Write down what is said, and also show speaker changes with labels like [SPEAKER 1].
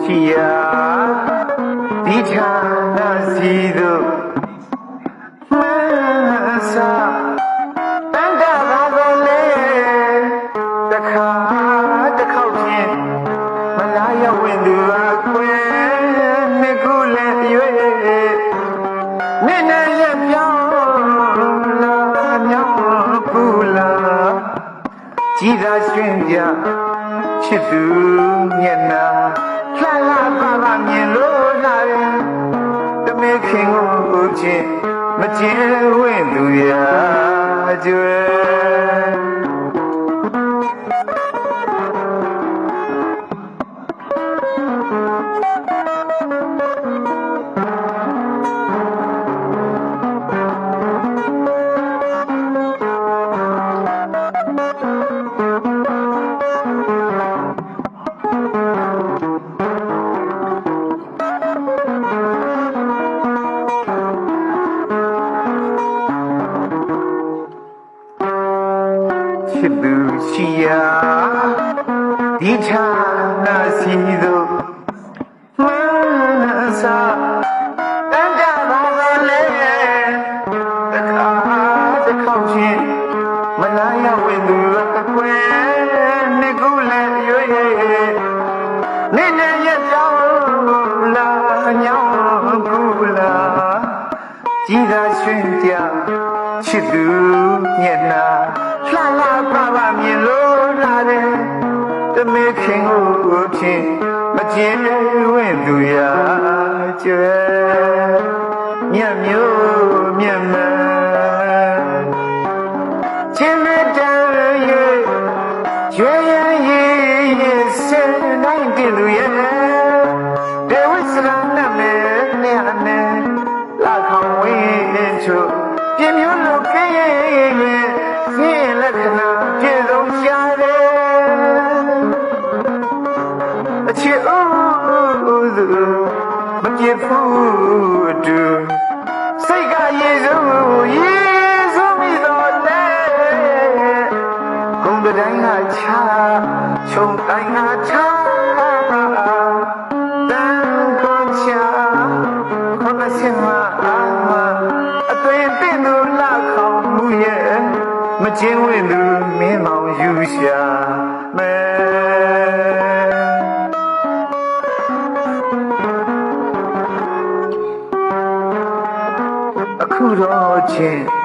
[SPEAKER 1] ရှိရာဒီဌာနစီတို့မှန်စာတန်တာဘာကိုလဲတခါတစ်ခေါက်ချင်းမလာရောက်ဝင်သူအခွင့်နှစ်ခုလည်းရွေနဲ့နဲ့ရပြောင်းလာမြောင်းပူလာကြည်သာရွှင်ပြချစ်သူမျက်နှာလှလှပါပါမြင်လို့လာတယ်တမေခင်ကိုချင်းမကျဲဝင့်သူရာကျွဲချစ်သူရှိရာဒီဌာနစီတို့မှန်စာတန်တာဘာလို့လဲတခါတစ်ခေါက်ချင်းမလာရောက်ဝင်သူအခွင့်နှစ်ခုလည်းရွေနဲ့နဲ့ရပြောင်းလာညောင်းကူလာကြည်သာရွှင်ပြချစ်သူမျက်နှာလှလှပါပါမြင်လို့လာတယ်တမေခင်ကိုချင်းမကျင်းဝင့်သူရာကျွဲမြတ်မျိုးမြတ်မန်းချင်းမတန်ရဲ့ကျွဲရည်ရဲ့စင်နိုင်တင်သူရဲ့ဒေဝစရဏမေနဲ့နဲ့လာခေါဝင်းချို့ပြမျိုးလိုကဲရဲ့စင်လက္ခဏာပြည့်စုံရှာတယ်အချစ်ဦးသူမပြေဘူးတူစိတ်ကရေစုမိတော့လေကုန်းတိုင်းကချခြုံတိုင်းကချတန်ကောချခမစင်မအသွင်တင်သူလာခေါမှုရဲ့မကျင်းဝင်သူမင်းမောင်ယူရှာမယ်အခုတော့ချင်း